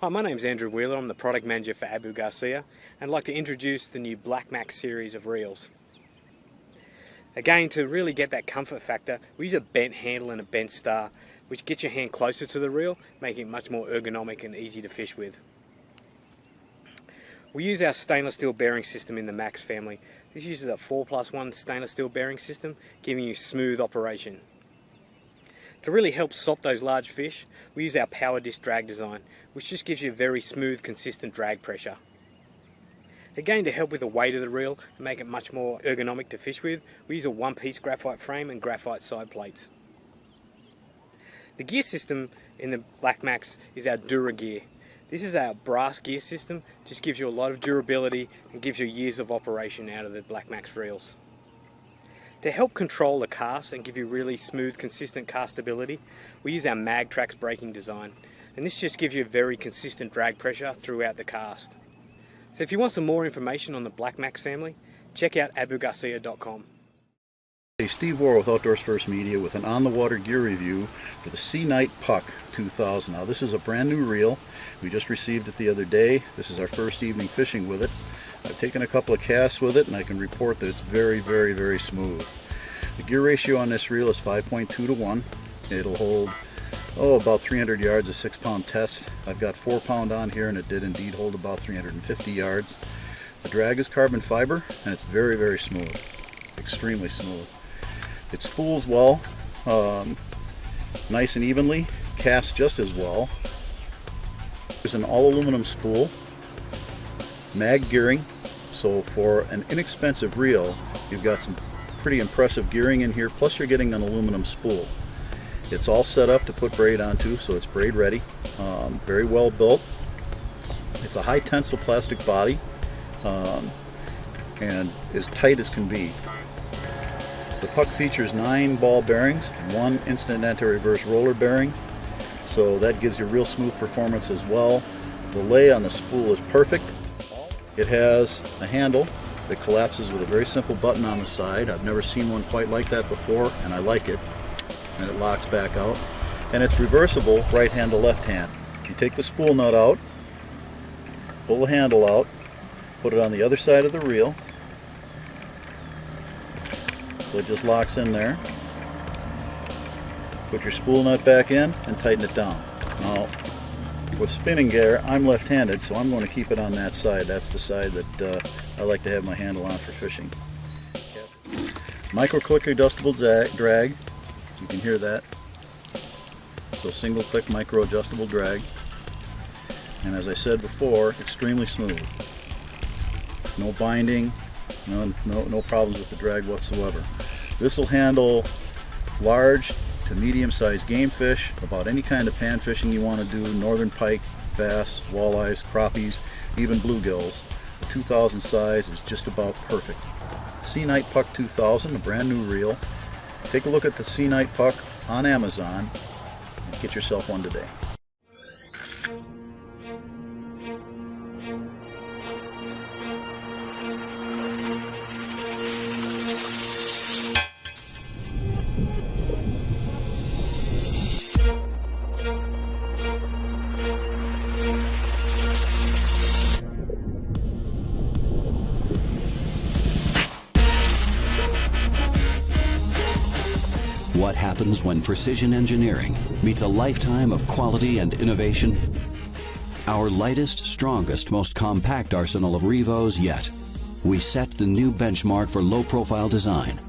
Hi, my name's Andrew Wheeler. I'm the product manager for Abu Garcia, and I'd like to introduce the new Black Max series of reels. Again, to really get that comfort factor, we use a bent handle and a bent star, which gets your hand closer to the reel, making it much more ergonomic and easy to fish with. We use our stainless steel bearing system in the Max family. This uses a 4+1 stainless steel bearing system, giving you smooth operation. To really help stop those large fish, we use our power disc drag design, which just gives you a very smooth, consistent drag pressure. Again, to help with the weight of the reel and make it much more ergonomic to fish with, we use a one-piece graphite frame and graphite side plates. The gear system in the Black Max is our Dura gear. This is our brass gear system, just gives you a lot of durability and gives you years of operation out of the Black Max reels. To help control the cast and give you really smooth, consistent castability, we use our MagTrax braking design, and this just gives you a very consistent drag pressure throughout the cast. So if you want some more information on the Black Max family, check out abugarcia.com. Hey, Steve Warr with Outdoors First Media with an on-the-water gear review for the Sea Night Puck 2000. Now this is a brand new reel. We just received it the other day. This is our first evening fishing with it. I've taken a couple of casts with it and I can report that it's very, very, very smooth. The gear ratio on this reel is 5.2 to 1. It'll hold, about 300 yards, a 6-pound test. I've got 4-pound on here and it did indeed hold about 350 yards. The drag is carbon fiber and it's very, very smooth. Extremely smooth. It spools well, nice and evenly, casts just as well. There's an all-aluminum spool, mag gearing, so for an inexpensive reel, you've got some pretty impressive gearing in here, plus you're getting an aluminum spool. It's all set up to put braid onto, so it's braid ready, very well built. It's a high tensile plastic body, and as tight as can be. The Puck features 9 ball bearings and 1 instant anti-reverse roller bearing, so that gives you real smooth performance as well. The lay on the spool is perfect. It has a handle that collapses with a very simple button on the side. I've never seen one quite like that before, and I like it. And it locks back out. And it's reversible right hand to left hand. You take the spool nut out, pull the handle out, put it on the other side of the reel. So it just locks in there. Put your spool nut back in and tighten it down. Now, with spinning gear, I'm left-handed, so I'm going to keep it on that side. That's the side that I like to have my handle on for fishing. Micro-click adjustable drag. You can hear that. So single-click micro-adjustable drag. And as I said before, extremely smooth. No binding, no problems with the drag whatsoever. This will handle large to medium-sized game fish, about any kind of pan fishing you want to do, northern pike, bass, walleyes, crappies, even bluegills. The 2000 size is just about perfect. Sea Night Puck 2000, a brand new reel. Take a look at the Sea Night Puck on Amazon and get yourself one today. What happens when precision engineering meets a lifetime of quality and innovation? Our lightest, strongest, most compact arsenal of Revos yet. We set the new benchmark for low-profile design.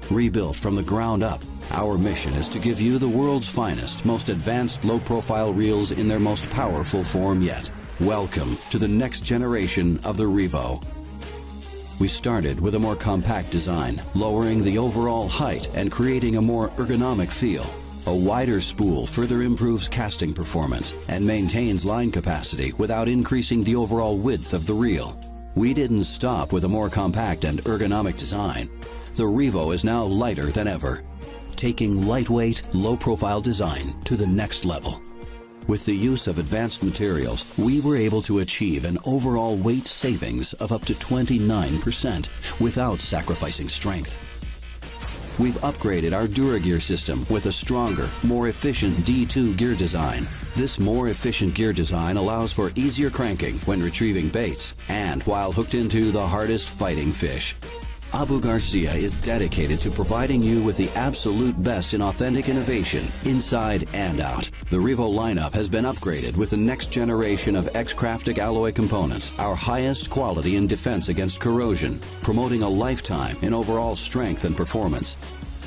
Rebuilt from the ground up, our mission is to give you the world's finest, most advanced low-profile reels in their most powerful form yet. Welcome to the next generation of the Revo. We started with a more compact design, lowering the overall height and creating a more ergonomic feel. A wider spool further improves casting performance and maintains line capacity without increasing the overall width of the reel. We didn't stop with a more compact and ergonomic design. The Revo is now lighter than ever, taking lightweight, low-profile design to the next level. With the use of advanced materials, we were able to achieve an overall weight savings of up to 29% without sacrificing strength. We've upgraded our DuraGear system with a stronger, more efficient D2 gear design. This more efficient gear design allows for easier cranking when retrieving baits and while hooked into the hardest fighting fish. Abu Garcia is dedicated to providing you with the absolute best in authentic innovation, inside and out. The Revo lineup has been upgraded with the next generation of X-Craftic alloy components, our highest quality in defense against corrosion, promoting a lifetime in overall strength and performance.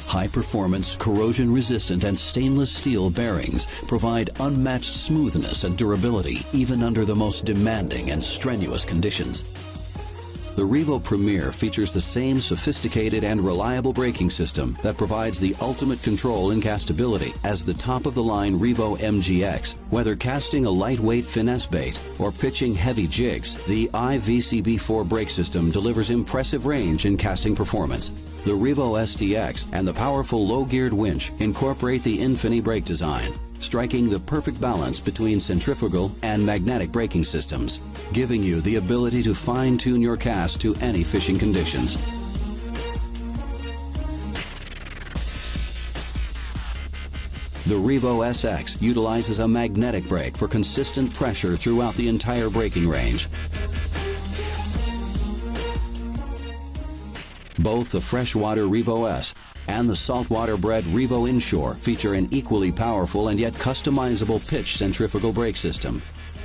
High-performance, corrosion-resistant, and stainless steel bearings provide unmatched smoothness and durability even under the most demanding and strenuous conditions. The Revo Premier features the same sophisticated and reliable braking system that provides the ultimate control in castability as the top-of-the-line Revo MGX. Whether casting a lightweight finesse bait or pitching heavy jigs, the IVCB4 brake system delivers impressive range in casting performance. The Revo STX and the powerful low-geared winch incorporate the Infini brake design, striking the perfect balance between centrifugal and magnetic braking systems, giving you the ability to fine-tune your cast to any fishing conditions. The Revo SX utilizes a magnetic brake for consistent pressure throughout the entire braking range. Both the freshwater Revo S and the saltwater-bred Revo Inshore feature an equally powerful and yet customizable pitch centrifugal brake system,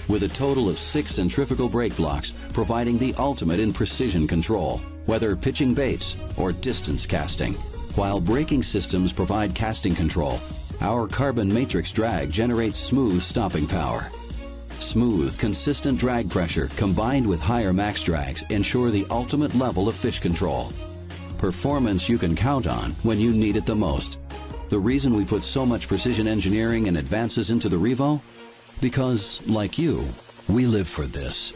with a total of 6 centrifugal brake blocks providing the ultimate in precision control, whether pitching baits or distance casting. While braking systems provide casting control, our carbon matrix drag generates smooth stopping power. Smooth, consistent drag pressure combined with higher max drags ensure the ultimate level of fish control. Performance you can count on when you need it the most. The reason we put so much precision engineering and advances into the Revo? Because, like you, we live for this.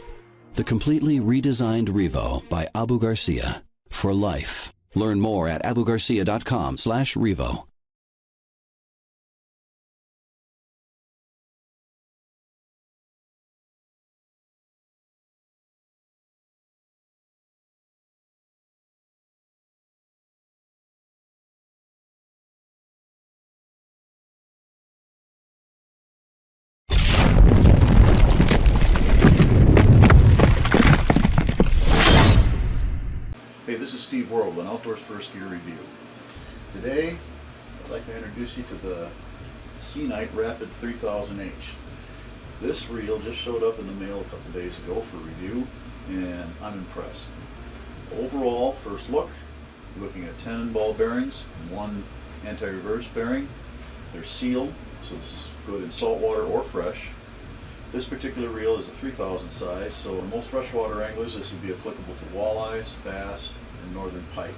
The completely redesigned Revo by Abu Garcia. For life. Learn more at abugarcia.com/Revo. Hey, this is Steve World, an Outdoors First Gear Review. Today, I'd like to introduce you to the Sea Night Rapid 3000H. This reel just showed up in the mail a couple days ago for review, and I'm impressed. Overall, first look, you're looking at 10 ball bearings and 1 anti-reverse bearing. They're sealed, so this is good in saltwater or fresh. This particular reel is a 3000 size, so in most freshwater anglers this would be applicable to walleyes, bass, and northern pike.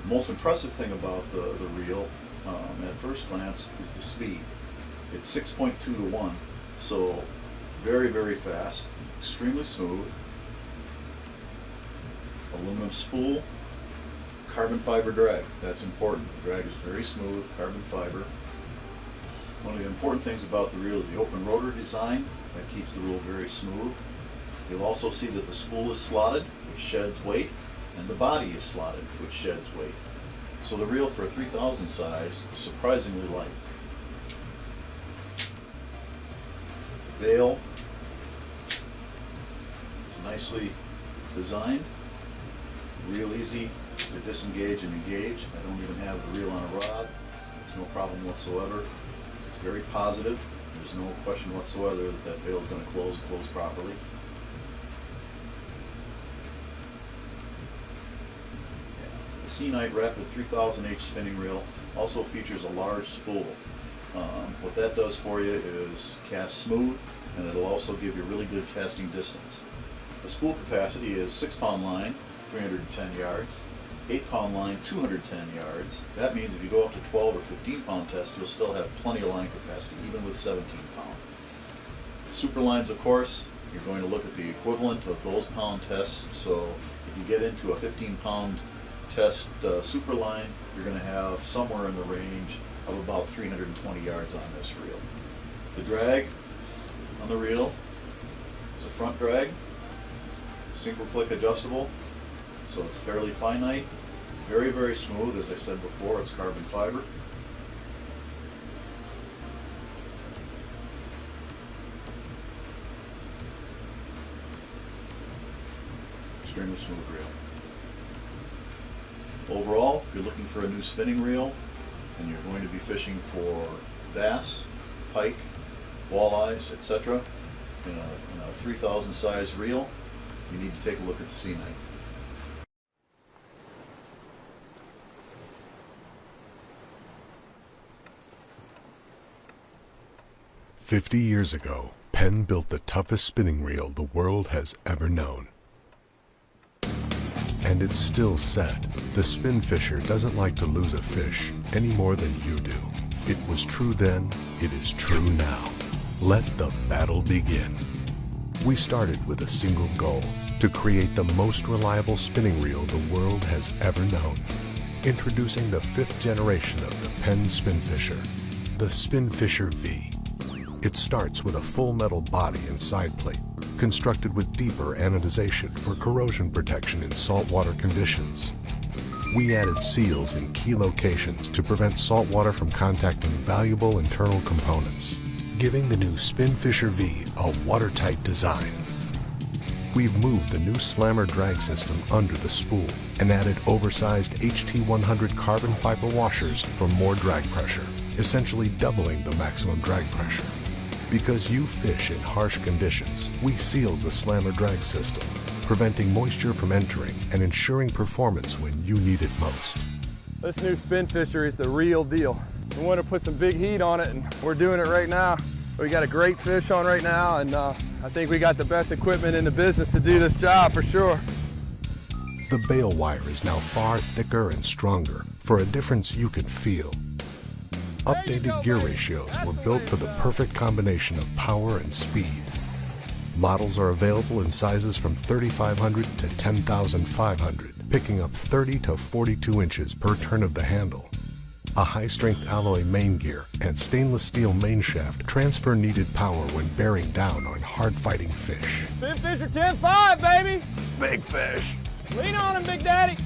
The most impressive thing about the reel, at first glance, is the speed. It's 6.2 to 1, so very, very fast, extremely smooth. Aluminum spool, carbon fiber drag. That's important. The drag is very smooth, carbon fiber. One of the important things about the reel is the open rotor design. That keeps the reel very smooth. You'll also see that the spool is slotted, which sheds weight, and the body is slotted, which sheds weight. So the reel for a 3000 size is surprisingly light. The bail is nicely designed, real easy to disengage and engage. I don't even have the reel on a rod. It's no problem whatsoever. It's very positive. There's no question whatsoever that that bail is going to close properly. The Sea Night Rapid 3000H spinning reel also features a large spool. What that does for you is cast smooth, and it'll also give you really good casting distance. The spool capacity is 6-pound line, 310 yards, 8-pound line, 210 yards. That means if you go up to 12 or 15-pound test, you'll still have plenty of line capacity, even with 17-pound. Super lines, of course, you're going to look at the equivalent of those pound tests. So if you get into a 15-pound test super line, you're going to have somewhere in the range of about 320 yards on this reel. The drag on the reel is a front drag, single click adjustable, so it's fairly finite. Very, very smooth. As I said before, it's carbon fiber. Extremely smooth reel. Overall, if you're looking for a new spinning reel and you're going to be fishing for bass, pike, walleyes, etc., in a 3000 size reel, you need to take a look at the Sea Knight. "50 years ago, Penn built the toughest spinning reel the world has ever known. And it's still said, the spin fisher doesn't like to lose a fish any more than you do. It was true then, it is true now. Let the battle begin." We started with a single goal, to create the most reliable spinning reel the world has ever known. Introducing the 5th generation of the Penn Spin Fisher, the Spin Fisher V. It starts with a full metal body and side plate, constructed with deeper anodization for corrosion protection in saltwater conditions. We added seals in key locations to prevent saltwater from contacting valuable internal components, giving the new Spin Fisher V a watertight design. We've moved the new slammer drag system under the spool and added oversized HT100 carbon fiber washers for more drag pressure, essentially doubling the maximum drag pressure. Because you fish in harsh conditions, we sealed the slammer drag system, preventing moisture from entering and ensuring performance when you need it most. This new spin fisher is the real deal. We want to put some big heat on it, and we're doing it right now. We got a great fish on right now, and I think we got the best equipment in the business to do this job for sure. The bale wire is now far thicker and stronger for a difference you can feel. Updated gear ratios were built for the perfect combination of power and speed. Models are available in sizes from 3,500 to 10,500, picking up 30 to 42 inches per turn of the handle. A high-strength alloy main gear and stainless steel main shaft transfer needed power when bearing down on hard-fighting fish. Spin fisher 10-5, baby! Big fish. Lean on him, Big Daddy!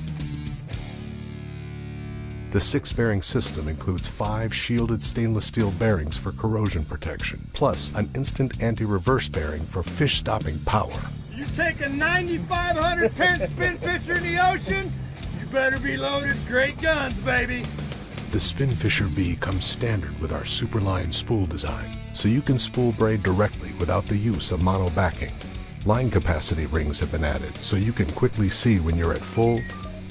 The 6-bearing system includes 5 shielded stainless steel bearings for corrosion protection, plus an instant anti-reverse bearing for fish-stopping power. You take a 9,500 Penn spin fisher in the ocean, you better be loaded great guns, baby! The Spin Fisher V comes standard with our Superline spool design, so you can spool braid directly without the use of mono backing. Line capacity rings have been added, so you can quickly see when you're at full,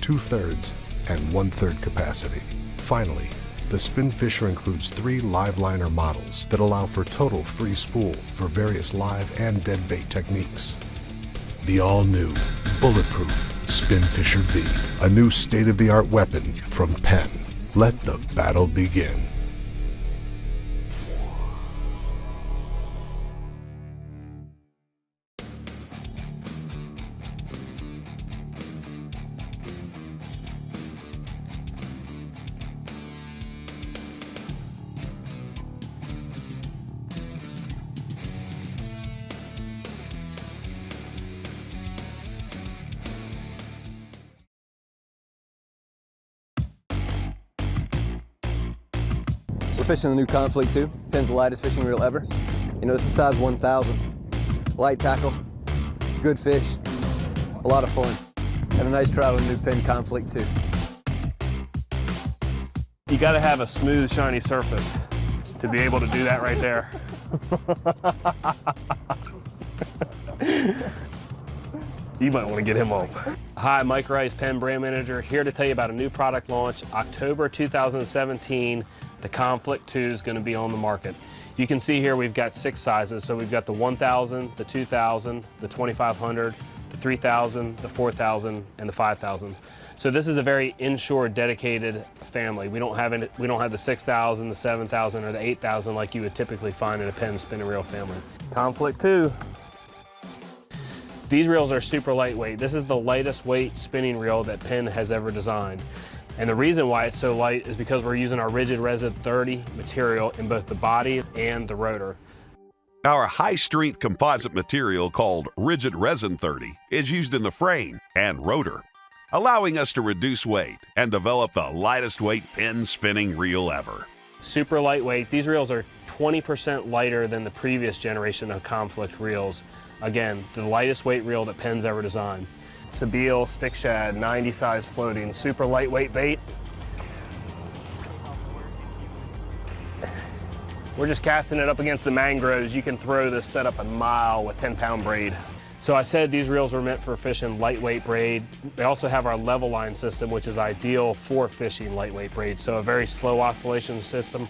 2/3, and 1/3 capacity. Finally, the Spin Fisher includes 3 live liner models that allow for total free spool for various live and dead bait techniques. The all-new, bulletproof Spin Fisher V, a new state-of-the-art weapon from Penn. Let the battle begin. We're fishing the new Conflict 2. Penn's the lightest fishing reel ever. You know, this is size 1,000. Light tackle, good fish, a lot of fun. Have a nice try with the new Penn Conflict 2. You got to have a smooth, shiny surface to be able to do that right there. You might want to get him home. Hi, Mike Rice, Penn Brand Manager, here to tell you about a new product launch. October 2017, the Conflict 2 is going to be on the market. You can see here we've got 6 sizes. So we've got the 1,000, the 2,000, the 2,500, the 3,000, the 4,000, and the 5,000. So this is a very inshore dedicated family. We don't have the 6,000, the 7,000, or the 8,000 like you would typically find in a Penn spinning reel family. Conflict 2. These reels are super lightweight. This is the lightest weight spinning reel that Penn has ever designed. And the reason why it's so light is because we're using our rigid resin 30 material in both the body and the rotor. Our high-strength composite material called rigid resin 30 is used in the frame and rotor. allowing us to reduce weight and develop the lightest weight pin spinning reel ever. Super lightweight. These reels are 20% lighter than the previous generation of conflict reels. Again, the lightest weight reel that Penn's ever designed. Sebile stick shad, 90 size floating, super lightweight bait. We're just casting it up against the mangroves. You can throw this setup a mile with 10-pound braid. So I said these reels were meant for fishing lightweight braid. They also have our level line system, which is ideal for fishing lightweight braid. So a very slow oscillation system.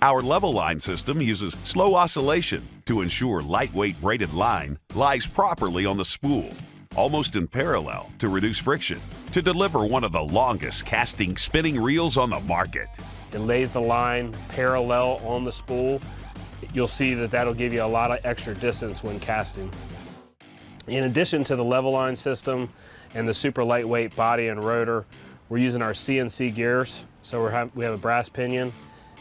Our level line system uses slow oscillation to ensure lightweight braided line lies properly on the spool, almost in parallel to reduce friction, to deliver one of the longest casting spinning reels on the market. It lays the line parallel on the spool. You'll see that that'll give you a lot of extra distance when casting. In addition to the level line system and the super lightweight body and rotor, we're using our CNC gears. So we have a brass pinion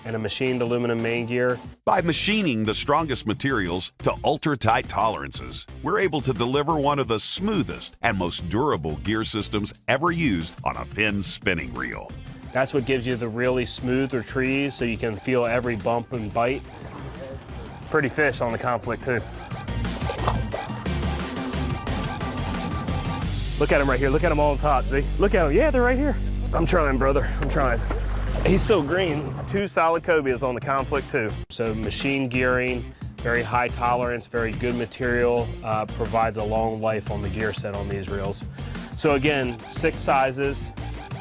and a machined aluminum main gear. By machining the strongest materials to ultra-tight tolerances, we're able to deliver one of the smoothest and most durable gear systems ever used on a pin spinning reel. That's what gives you the really smooth retrieve so you can feel every bump and bite. Pretty fish on the conflict too. Look at them right here. Look at them all on top. See? Look at them. Yeah, they're right here. I'm trying, brother. I'm trying. He's still green. 2 solid cobias on the conflict too. So machine gearing, very high tolerance, very good material, provides a long life on the gear set on these reels. So again, 6 sizes,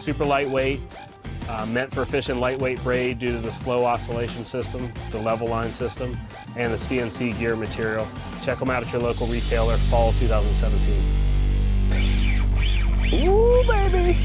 super lightweight, meant for fishing lightweight braid due to the slow oscillation system, the level line system, and the CNC gear material. Check them out at your local retailer, fall 2017. Ooh, baby!